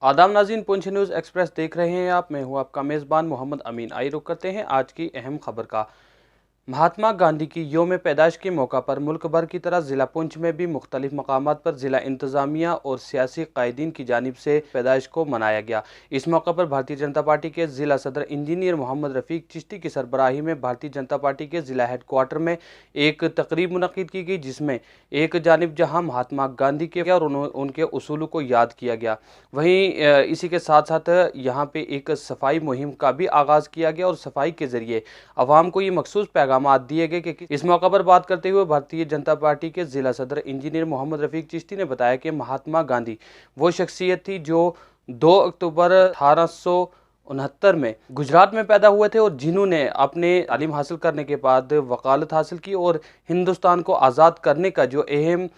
आदाब नाज़रीन, Poonch news express देख रहे हैं आप। मैं हूं आपका मेज़बान मोहम्मद अमीन। आइए रुख करते हैं आज की अहम खबर का। महात्मा गांधी की यौम पैदाइश के मौका पर मुल्क भर की तरह ज़िला पुंछ में भी मुख्तलिफ मकामात पर ज़िला इंतज़ामिया और सियासी कायदीन की जानिब से पैदाइश को मनाया गया। इस मौका पर भारतीय जनता पार्टी के ज़िला सदर इंजीनियर मोहम्मद रफ़ीक चिश्ती की सरबराही में भारतीय जनता पार्टी के ज़िला हेड क्वार्टर में एक तकरीब मुनक़िद की गई, जिसमें एक जानिब जहां महात्मा गांधी के और उनके उसूलों को याद किया गया, वहीं इसी के साथ साथ यहाँ पे एक सफाई मुहिम का भी आगाज़ किया गया और सफाई के ज़रिए आवाम को ये मखसूस पैगाम दिए गए कि इस मौका पर बात करते हुए भारतीय जनता पार्टी के ज़िला सदर इंजीनियर मोहम्मद रफ़ीक चिश्ती ने बताया कि महात्मा गांधी वो शख्सियत थी जो 2 अक्टूबर 1869 में गुजरात में पैदा हुए थे और जिन्होंने अपने तालीम हासिल करने के बाद वकालत हासिल की और हिंदुस्तान को आज़ाद करने का जो अहम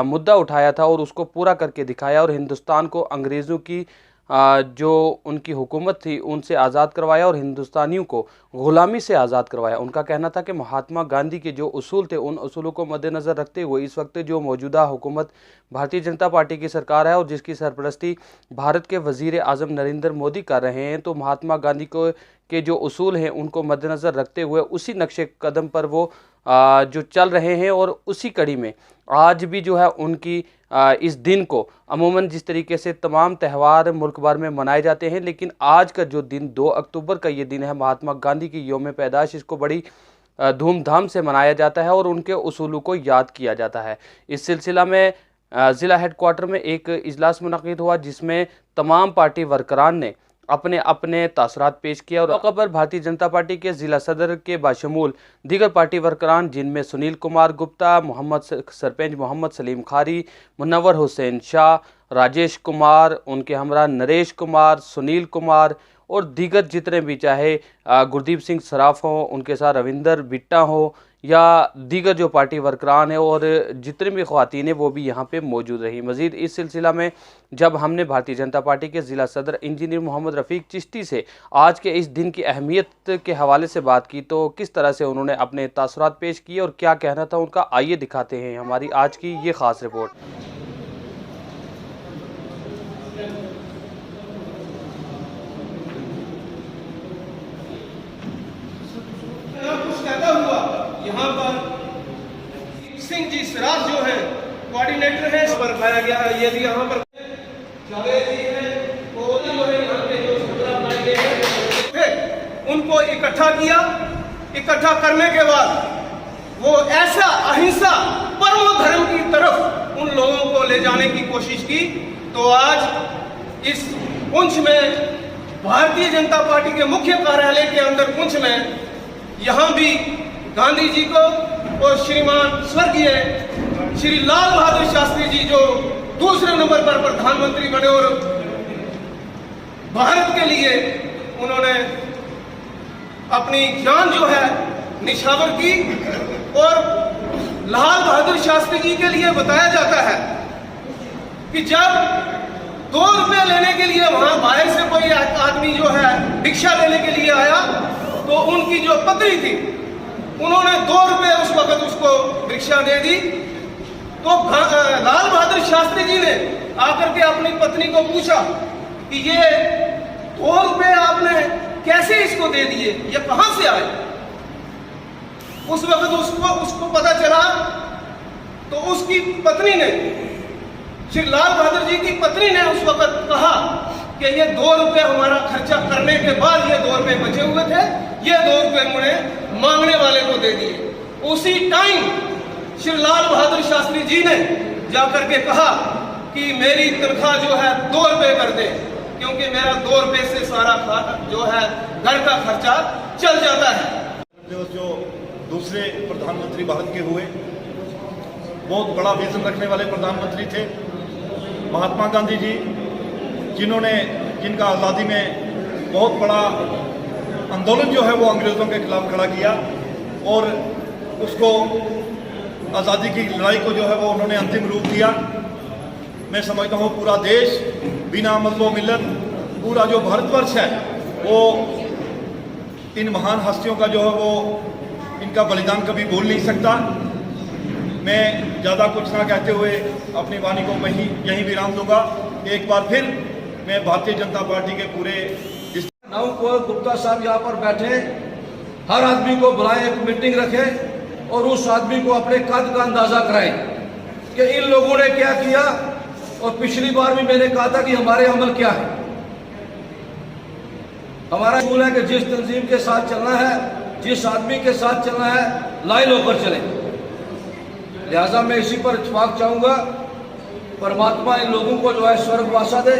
मुद्दा उठाया था और उसको पूरा करके दिखाया और हिंदुस्तान को अंग्रेज़ों की जो उनकी हुकूमत थी उनसे आज़ाद करवाया और हिंदुस्तानियों को ग़ुलामी से आज़ाद करवाया। उनका कहना था कि महात्मा गांधी के जो उसूल थे उन उसूलों को मद्देनज़र रखते हुए इस वक्त जो मौजूदा हुकूमत भारतीय जनता पार्टी की सरकार है और जिसकी सरपरस्ती भारत के वज़ीर आज़म नरेंद्र मोदी कर रहे हैं, तो महात्मा गांधी को के जो उसूल हैं उनको मद्देनज़र रखते हुए उसी नक्शे कदम पर वो जो चल रहे हैं और उसी कड़ी में आज भी जो है उनकी इस दिन को अमूमन जिस तरीके से तमाम त्यौहार मुल्क भर में मनाए जाते हैं, लेकिन आज का जो दिन 2 अक्टूबर का ये दिन है महात्मा गांधी की यौम पैदाइश, इसको बड़ी धूमधाम से मनाया जाता है और उनके उसूलों को याद किया जाता है। इस सिलसिला में ज़िला हेड क्वार्टर में एक इजलास मुनक़िद हुआ जिसमें तमाम पार्टी वर्करान ने अपने अपने तासरात पेश किया और मौका पर भारतीय जनता पार्टी के ज़िला सदर के बाशमूल दीगर पार्टी वर्करान, जिनमें सुनील कुमार गुप्ता, मोहम्मद सरपंच मोहम्मद सलीम खारी, मुनव्वर हुसैन शाह, राजेश कुमार, उनके हमरा नरेश कुमार, सुनील कुमार और दीगर जितने भी, चाहे गुरदीप सिंह सराफ हों, उनके साथ रविंदर बिट्टा हो या दीगर जो पार्टी वर्करान है और जितने भी ख़वातीन हैं वो भी यहाँ पे मौजूद रही। मज़ीद इस सिलसिला में जब हमने भारतीय जनता पार्टी के ज़िला सदर इंजीनियर मोहम्मद रफ़ीक चिश्ती से आज के इस दिन की अहमियत के हवाले से बात की तो किस तरह से उन्होंने अपने तासुरात पेश किए और क्या कहना था उनका, आइए दिखाते हैं हमारी आज की ये ख़ास रिपोर्ट। यहाँ पर सिंह जी सराज जो है कोऑर्डिनेटर है, इस पर खाया गया है। ये भी यहाँ पर जावेद जी है, वो जो है यहाँ पे जो सरबराह बनाए गए हैं, उनको इकट्ठा किया। इकट्ठा करने के बाद वो ऐसा अहिंसा परम धर्म की तरफ उन लोगों को ले जाने की कोशिश की। तो आज इस पुंछ में भारतीय जनता पार्टी के मुख्य कार्यालय के अंदर पुंछ में यहाँ भी गांधी जी को और श्रीमान स्वर्गीय श्री लाल बहादुर शास्त्री जी जो दूसरे नंबर पर प्रधानमंत्री बने और भारत के लिए उन्होंने अपनी जान जो है निछावर की, और लाल बहादुर शास्त्री जी के लिए बताया जाता है कि जब 2 रुपये लेने के लिए वहां बाहर से कोई आदमी जो है भिक्षा लेने के लिए आया तो उनकी जो पत्नी थी उन्होंने 2 रुपये उस वक्त उसको भिक्षा दे दी। तो लाल बहादुर शास्त्री जी ने आकर के अपनी पत्नी को पूछा कि ये 2 रुपये आपने कैसे इसको दे दिए, ये कहां से आए। उस वक्त उसको पता चला तो उसकी पत्नी ने, श्री लाल बहादुर जी की पत्नी ने उस वक्त कहा कि ये 2 रुपये हमारा खर्चा करने के बाद ये 2 रुपये बचे हुए थे, ये 2 रुपये उन्होंने मांगने वाले को दे दिए। उसी टाइम श्री लाल बहादुर शास्त्री जी ने जाकर के कहा कि मेरी तनख्वाह जो है 2 रुपये कर दे, क्योंकि मेरा 2 रुपये से सारा जो है घर का खर्चा चल जाता है। जो दूसरे प्रधानमंत्री भारत के हुए, बहुत बड़ा विजन रखने वाले प्रधानमंत्री थे महात्मा गांधी जी, जिनका आज़ादी में बहुत बड़ा आंदोलन जो है वो अंग्रेज़ों के खिलाफ खड़ा किया और उसको आज़ादी की लड़ाई को जो है वो उन्होंने अंतिम रूप दिया। मैं समझता हूँ पूरा देश बिना मज़लो मिल्लत, पूरा जो भारतवर्ष है वो इन महान हस्तियों का जो है वो इनका बलिदान कभी भूल नहीं सकता। मैं ज़्यादा कुछ ना कहते हुए अपनी वाणी को यहीं विराम दूंगा। एक बार फिर मैं भारतीय जनता पार्टी के पूरे नव कुंवर गुप्ता साहब यहाँ पर बैठे, हर आदमी को बुलाएं, एक मीटिंग रखें और उस आदमी को अपने कद का अंदाजा कराएं कि इन लोगों ने क्या किया। और पिछली बार भी मैंने कहा था कि हमारे अमल क्या है। हमारा असूल है कि जिस तंजीम के साथ चलना है, जिस आदमी के साथ चलना है, लाइन होकर चले। लिहाजा मैं इसी पर इत्तेफाक चाहूंगा। परमात्मा इन लोगों को जो है स्वर्गवासा दे।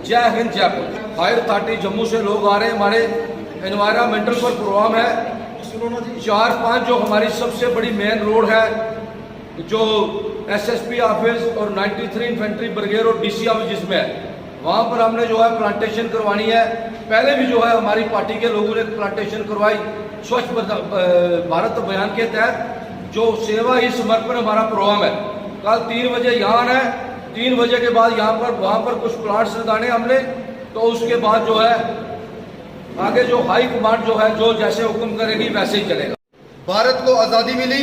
जय हिंद, जय पुलिस। फायर अथॉरिटी जम्मू से लोग आ रहे हैं। हमारे एनवायरमेंटल पर प्रोग्राम है। 4-5 जो हमारी सबसे बड़ी मेन रोड है, जो एसएसपी ऑफिस और 93 इन्फेंट्री ब्रिगेड और डीसी ऑफिस जिसमें है, वहाँ पर हमने जो है प्लांटेशन करवानी है। पहले भी जो है हमारी पार्टी के लोगों ने प्लांटेशन करवाई स्वच्छ भारत अभियान के तहत। जो सेवा ही समर्पण हमारा प्रोग्राम है, कल 3 बजे यहाँ आना है। 3 बजे के बाद यहाँ पर वहाँ पर कुछ प्लांट्स लगाने हमने, तो उसके बाद जो है आगे जो हाई कमांड जो है जो जैसे हुक्म करेगी वैसे ही चलेगा। भारत को आज़ादी मिली,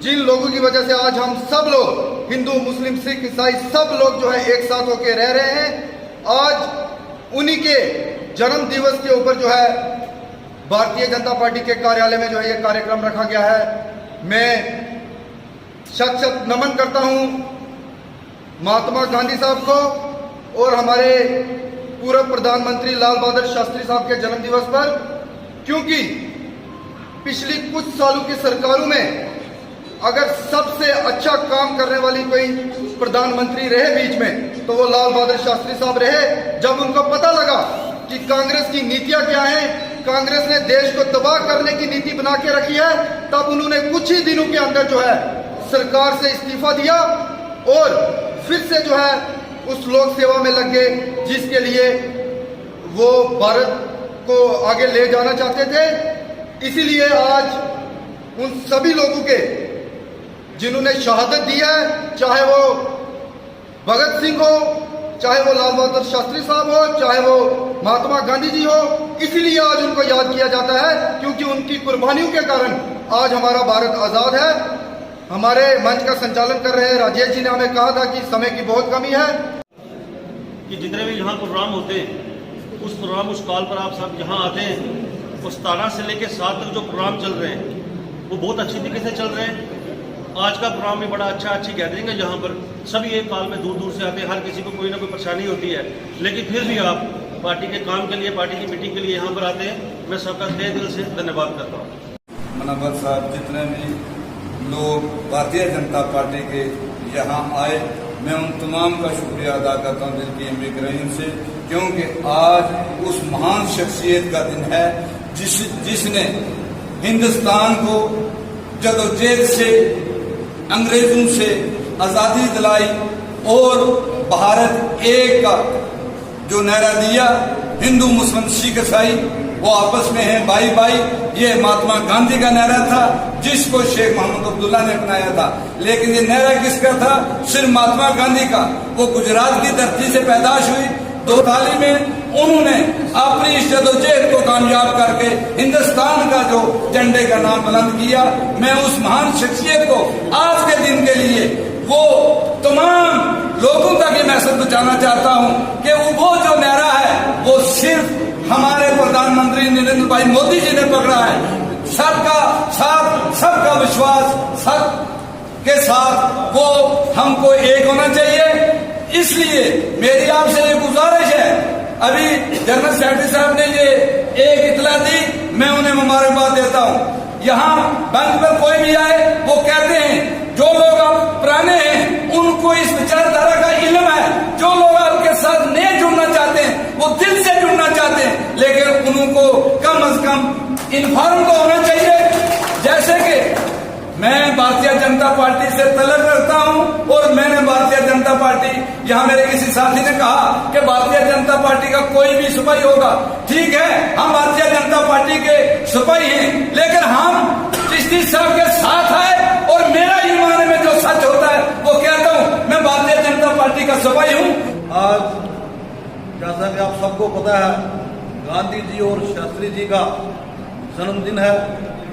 जिन लोगों की वजह से आज हम सब लोग, हिंदू मुस्लिम सिख ईसाई सब लोग जो है एक साथ होकर रह रहे हैं, आज उन्हीं के जन्म दिवस के ऊपर जो है भारतीय जनता पार्टी के कार्यालय में जो है ये कार्यक्रम रखा गया है। मैं शत नमन करता हूं महात्मा गांधी साहब को और हमारे पूर्व प्रधानमंत्री लाल बहादुर शास्त्री साहब के जन्म दिवस पर, क्योंकि पिछली कुछ सालों की सरकारों में अगर सबसे अच्छा काम करने वाली कोई प्रधानमंत्री रहे बीच में, तो वो लाल बहादुर शास्त्री साहब रहे। जब उनको पता लगा कि कांग्रेस की नीतियां क्या हैं, कांग्रेस ने देश को तबाह करने की नीति बना के रखी है, तब उन्होंने कुछ ही दिनों के अंदर जो है सरकार से इस्तीफा दिया और फिर से जो है उस लोक सेवा में लग गए जिसके लिए वो भारत को आगे ले जाना चाहते थे। इसीलिए आज उन सभी लोगों के जिन्होंने शहादत दी है, चाहे वो भगत सिंह हो, चाहे वो लाल बहादुर शास्त्री साहब हो, चाहे वो महात्मा गांधी जी हो, इसीलिए आज उनको याद किया जाता है, क्योंकि उनकी कुर्बानियों के कारण आज हमारा भारत आजाद है। हमारे मंच का संचालन कर रहे राजेश जी ने हमें कहा था कि समय की बहुत कमी है, कि जितने भी यहाँ प्रोग्राम होते हैं उस प्रोग्राम उस कॉल पर आप सब यहाँ आते हैं। उस 17 से लेकर 7 तक जो प्रोग्राम चल रहे हैं वो बहुत अच्छी तरीके से चल रहे हैं। आज का प्रोग्राम भी बड़ा अच्छी गैदरिंग है, जहाँ पर सभी एक कॉल में दूर दूर से आते हैं। हर किसी को कोई ना कोई परेशानी होती है, लेकिन फिर भी आप पार्टी के काम के लिए, पार्टी की मीटिंग के लिए यहाँ पर आते हैं। मैं सबका तहे दिल से धन्यवाद करता हूँ। मनोहर साहब, जितने भी लोग भारतीय जनता पार्टी के यहाँ आए, मैं उन तमाम का शुक्रिया अदा करता हूँ दिल की अमीर रहीम से, क्योंकि आज उस महान शख्सियत का दिन है जिसने हिंदुस्तान को जदोजहद से, अंग्रेजों से आज़ादी दिलाई और भारत एक का जो नारा दिया, हिंदू मुस्लिम सिख ईसाई वो आपस में हैं भाई भाई, ये महात्मा गांधी का नारा था जिसको शेख मोहम्मद अब्दुल्ला ने अपनाया था। लेकिन ये नारा किसका था? सिर्फ महात्मा गांधी का। वो गुजरात की धरती से पैदाश हुई, 2 थाली में उन्होंने अपनी जदोजहद को कामयाब करके हिंदुस्तान का जो झंडे का नाम बुलंद किया। मैं उस महान शख्सियत को आज के दिन के लिए वो तमाम लोगों तक ये मैसेज पहुंचाना चाहता हूं कि वो जो नारा है वो सिर्फ हमारे प्रधानमंत्री नरेंद्र भाई मोदी जी ने पकड़ा है। सबका साथ, सबका विश्वास, सबके साथ वो हमको एक होना चाहिए। इसलिए मेरी आपसे ये गुजारिश है, अभी जनरल सेक्रेटरी साहब ने ये एक इतला दी, मैं उन्हें मुबारकबाद देता हूँ। यहाँ बैंक पर कोई भी आए वो कहते हैं जो लोग आप पुराने हैं उनको इस विचारधारा का इल्म है, जो लोग आपके साथ नहीं जुड़ना चाहते हैं वो दिल से जुड़ना चाहते हैं, लेकिन उनको कम से कम इन्फॉर्म तो होना चाहिए। जैसे कि मैं भारतीय जनता पार्टी से तलब करता हूं और मैंने भारतीय जनता पार्टी, यहाँ मेरे किसी साथी ने कहा कि भारतीय जनता पार्टी का कोई भी सिपाही होगा, ठीक है, हम भारतीय जनता पार्टी के सिपाही हैं, लेकिन हम चिश्ती साहब के साथ है और मेरा ईमान में जो सच होता है वो कहता हूं, मैं भारतीय जनता पार्टी का सिपाही हूं। आज जैसा कि आप सबको पता है, गांधी जी और शास्त्री जी का जन्मदिन है।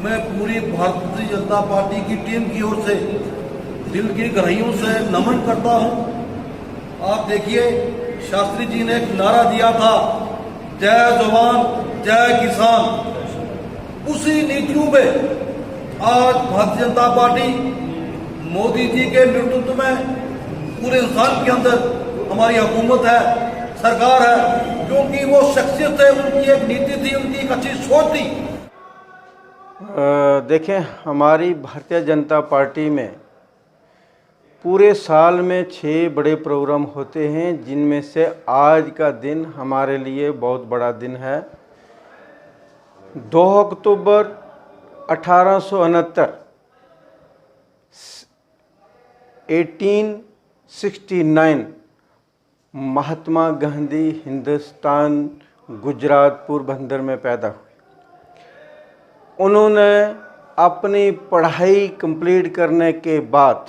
मैं पूरी भारतीय जनता पार्टी की टीम की ओर से दिल की गहराइयों से नमन करता हूं। आप देखिए शास्त्री जी ने एक नारा दिया था, जय जवान जय किसान। उसी नीतियों में आज भारतीय जनता पार्टी मोदी जी के नेतृत्व में पूरे इंसान के अंदर हमारी हुकूमत है, सरकार है, क्योंकि वो शख्सियत है, उनकी एक नीति थी, उनकी एक अच्छी सोच थी। देखें, हमारी भारतीय जनता पार्टी में पूरे साल में 6 बड़े प्रोग्राम होते हैं, जिनमें से आज का दिन हमारे लिए बहुत बड़ा दिन है। 2 अक्टूबर 1869 1869 महात्मा गांधी हिंदुस्तान गुजरात पोरबंदर में पैदा हुए। उन्होंने अपनी पढ़ाई कंप्लीट करने के बाद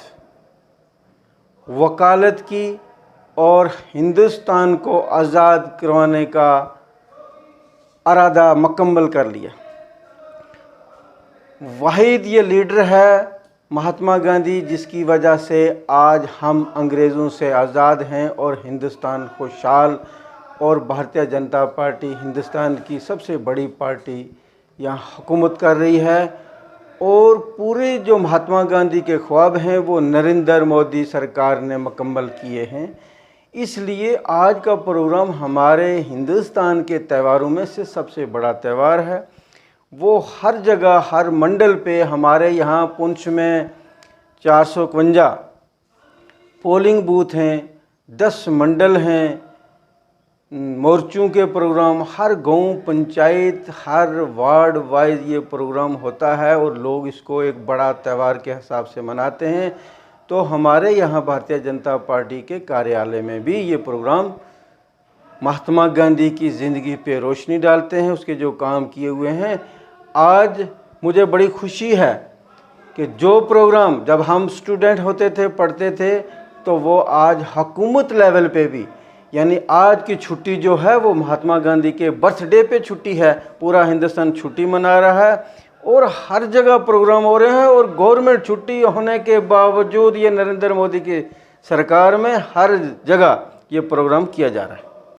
वकालत की और हिंदुस्तान को आज़ाद करवाने का इरादा मुकम्मल कर लिया। वाहिद ये लीडर है महात्मा गांधी, जिसकी वजह से आज हम अंग्रेज़ों से आज़ाद हैं और हिंदुस्तान खुशहाल, और भारतीय जनता पार्टी हिंदुस्तान की सबसे बड़ी पार्टी यहाँ हुकूमत कर रही है। और पूरे जो महात्मा गांधी के ख्वाब हैं वो नरेंद्र मोदी सरकार ने मुकम्मल किए हैं। इसलिए आज का प्रोग्राम हमारे हिंदुस्तान के त्योहारों में से सबसे बड़ा त्यौहार है। वो हर जगह, हर मंडल पे, हमारे यहाँ पुंछ में 451 पोलिंग बूथ हैं, 10 मंडल हैं, मोर्चों के प्रोग्राम हर गांव, पंचायत, हर वार्ड वाइज ये प्रोग्राम होता है और लोग इसको एक बड़ा त्यौहार के हिसाब से मनाते हैं। तो हमारे यहाँ भारतीय जनता पार्टी के कार्यालय में भी ये प्रोग्राम महात्मा गांधी की ज़िंदगी पे रोशनी डालते हैं, उसके जो काम किए हुए हैं। आज मुझे बड़ी खुशी है कि जो प्रोग्राम जब हम स्टूडेंट होते थे, पढ़ते थे, तो वो आज हुकूमत लेवल पे भी, यानी आज की छुट्टी जो है वो महात्मा गांधी के बर्थडे पे छुट्टी है। पूरा हिंदुस्तान छुट्टी मना रहा है और हर जगह प्रोग्राम हो रहे हैं, और गवर्नमेंट छुट्टी होने के बावजूद ये नरेंद्र मोदी की सरकार में हर जगह ये प्रोग्राम किया जा रहा है।